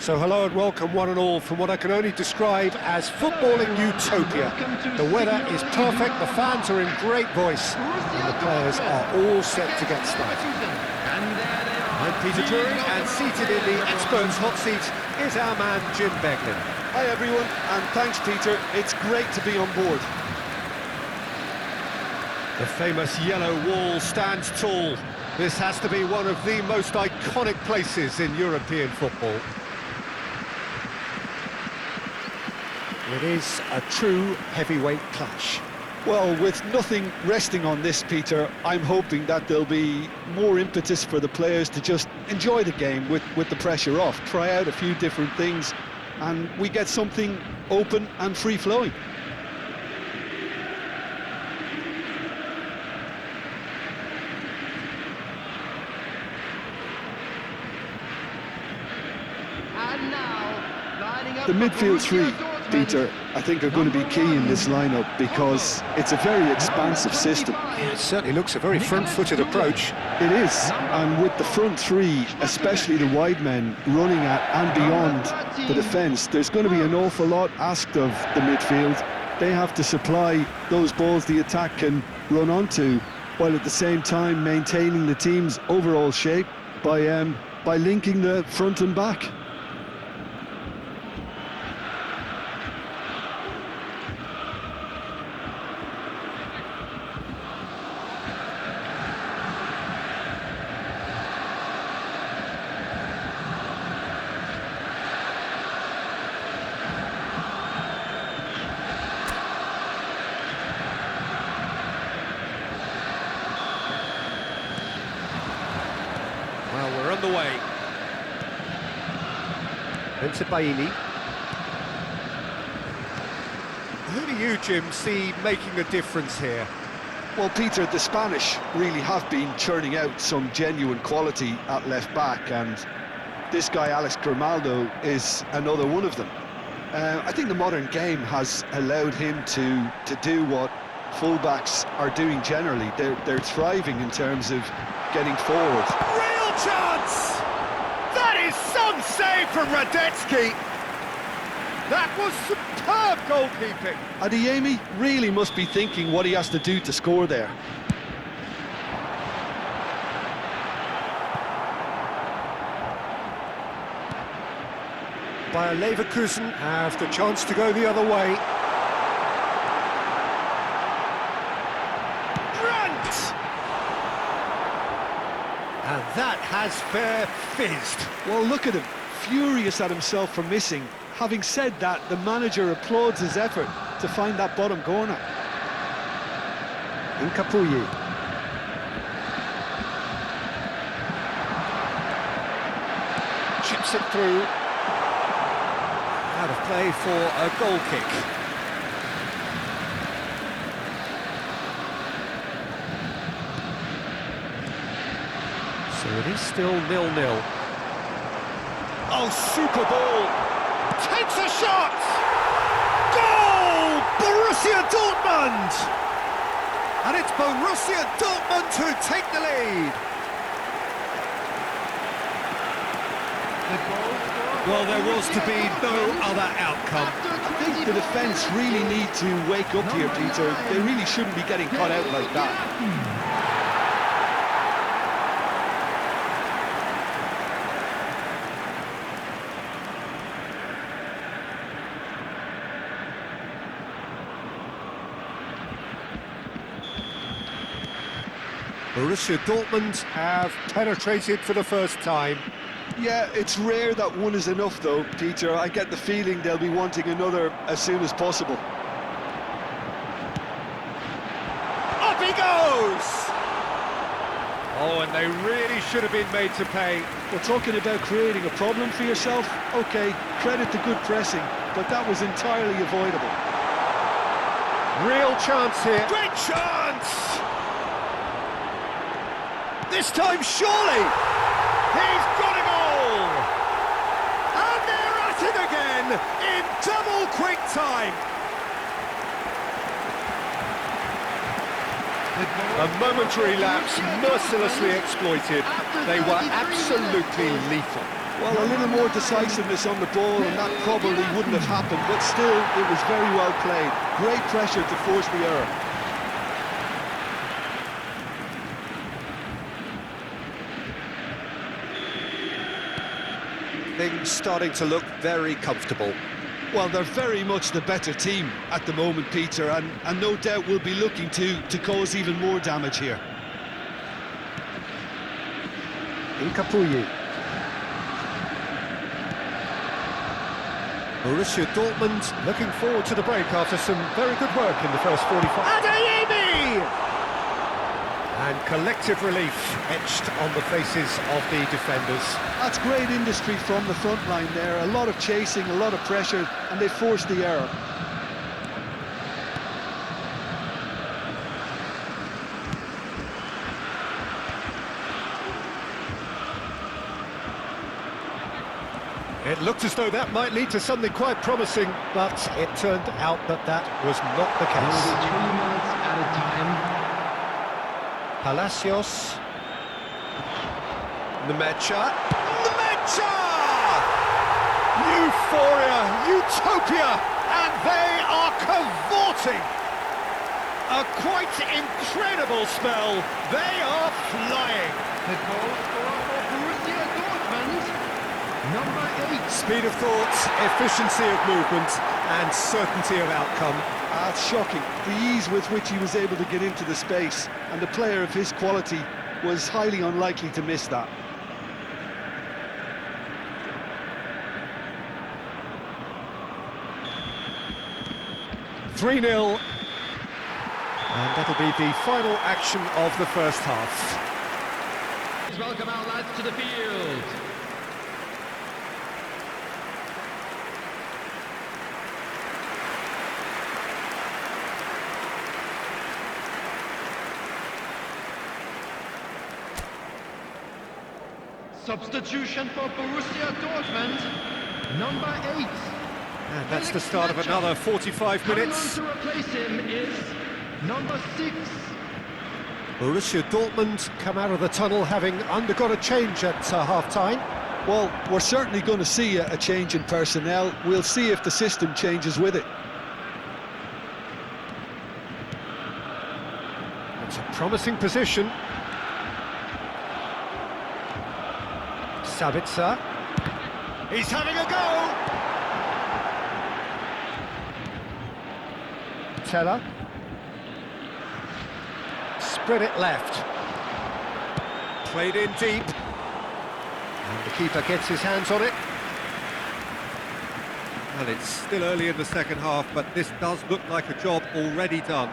So hello and welcome one and all from what I can only describe as footballing utopia. The weather is perfect, the fans are in great voice, and the players are all set to get started. I'm Peter Drury, and seated in the experts' hot seat is our man Jim Beglin. Hi everyone, and thanks Peter, it's great to be on board. The famous yellow wall stands tall. This has to be one of the most iconic places in European football. It is a true heavyweight clash. Well, with nothing resting on this, Peter, I'm hoping that there'll be more impetus for the players to just enjoy the game with the pressure off, try out a few different things, and we get something open and free-flowing. The midfield three, Peter, I think are going to be key in this lineup because it's a very expansive system. Yeah, it certainly looks a very front-footed approach. It is, and with the front three, especially the wide men, running at and beyond the defence, there's going to be an awful lot asked of the midfield. They have to supply those balls the attack can run onto, while at the same time maintaining the team's overall shape by linking the front and back. Well, we're underway. Into Bailey. Who do you, Jim, see making a difference here? Well, Peter, the Spanish really have been churning out some genuine quality at left-back, and this guy, Alex Grimaldo, is another one of them. I think the modern game has allowed him to do what fullbacks are doing generally. They're thriving in terms of getting forward. Real chance! That is some save from Radetzky! That was superb goalkeeping! Adeyemi really must be thinking what he has to do to score there. Bayer Leverkusen have the chance to go the other way. And that has fair fizzed. Well, look at him, furious at himself for missing. Having said that, the manager applauds his effort to find that bottom corner. Incapuyi. Chips it through. Out of play for a goal kick. So it is still 0-0. Oh, super ball! Takes a shot! Goal! Borussia Dortmund! And it's Borussia Dortmund who take the lead. Well, there was to be no other outcome. I think the defence really need to wake up here, Peter. They really shouldn't be getting caught out like that. Borussia Dortmund have penetrated for the first time. Yeah, it's rare that one is enough though, Peter. I get the feeling they'll be wanting another as soon as possible. Up he goes! Oh, and they really should have been made to pay. We're talking about creating a problem for yourself. Okay, credit to good pressing, but that was entirely avoidable. Real chance here. Great chance! This time, surely! He's got a goal! And they're at it again in double quick time! A momentary lapse mercilessly exploited. They were absolutely lethal. Well, a little more decisiveness on the ball, and that probably wouldn't have happened, but still, it was very well played. Great pressure to force the error. Things starting to look very comfortable. Well, they're very much the better team at the moment, Peter, and no doubt will be looking to cause even more damage here. Incapuyi. Borussia Dortmund looking forward to the break after some very good work in the first 45. Adeyemi! And collective relief etched on the faces of the defenders. That's great industry from the front line there. A lot of chasing, a lot of pressure, and they forced the error. It looked as though that might lead to something quite promising, but it turned out that that was not the case. 3 minutes at a time. Palacios. Nemecha. Euphoria, utopia, and they are cavorting. A quite incredible spell. They are flying. The goal scorer for Borussia Dortmund, number 8. Speed of thought, efficiency of movement, and certainty of outcome. That's shocking. The ease with which he was able to get into the space, and a player of his quality was highly unlikely to miss that. (3-0), and that'll be the final action of the first half. Welcome our lads to the field. Substitution for Borussia Dortmund, number 8. And that's the start of another 45 minutes. Coming on to replace him is number 6. Borussia Dortmund come out of the tunnel having undergone a change at half-time. Well, we're certainly going to see a change in personnel. We'll see if the system changes with it. It's a promising position. Sabitzer. He's having a go! Teller. Spread it left. Played in deep. And the keeper gets his hands on it. Well, it's still early in the second half, but this does look like a job already done.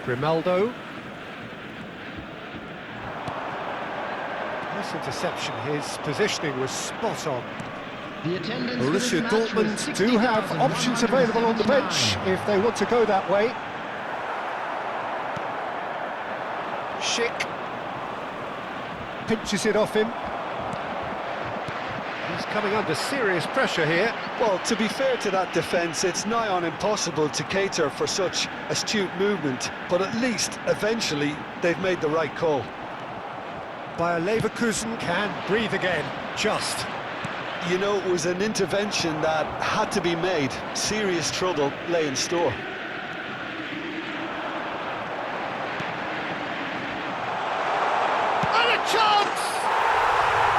Grimaldo. Nice interception. His positioning was spot on. The attendance for this Borussia match was Dortmund do have options available on the bench if they want to go that way. Schick pinches it off him. He's coming under serious pressure here. Well, to be fair to that defence, it's nigh on impossible to cater for such astute movement, but at least, eventually, they've made the right call. Bayer Leverkusen can breathe again, just. You know, it was an intervention that had to be made. Serious trouble lay in store. And a chance!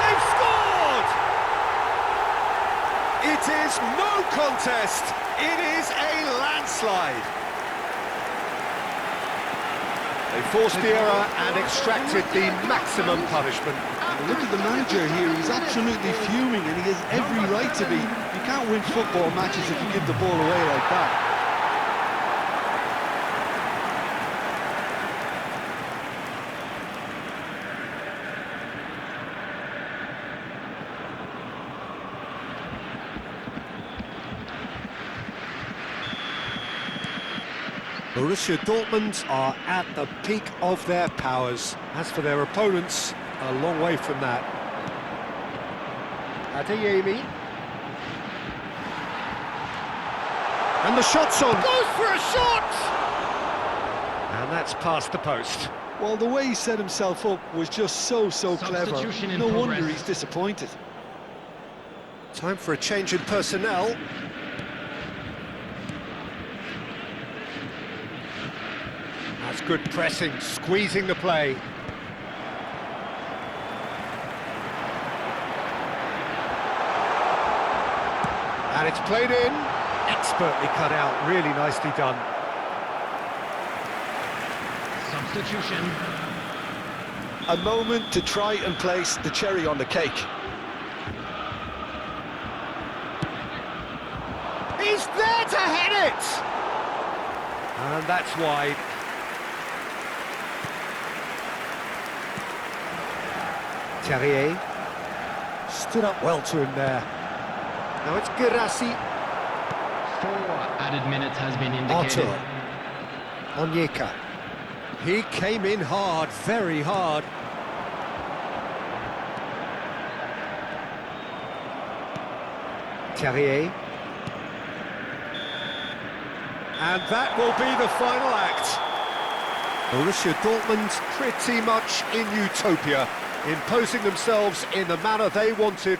They've scored! It is no contest. It is a landslide. They forced the error and extracted the maximum punishment. Look at the manager here, he's absolutely fuming, and he has every right to be. You can't win football matches if you give the ball away like that. Borussia Dortmund are at the peak of their powers. As for their opponents, a long way from that. Adeyemi. And the shot's on. Goes for a shot! And that's past the post. Well, the way he set himself up was just so clever. Substitution in No wonder progress. he's disappointed. Time for a change in personnel. That's good pressing, squeezing the play. And it's played in. Expertly cut out, really nicely done. Substitution. A moment to try and place the cherry on the cake. He's there to hit it! And that's wide. Terrier stood up well to him there. Now it's Girassi. 4 added minutes has been indicated. Artur. Onyeka. He came in hard, very hard. Terrier. And that will be the final act. Borussia Dortmund pretty much in utopia, imposing themselves in the manner they wanted.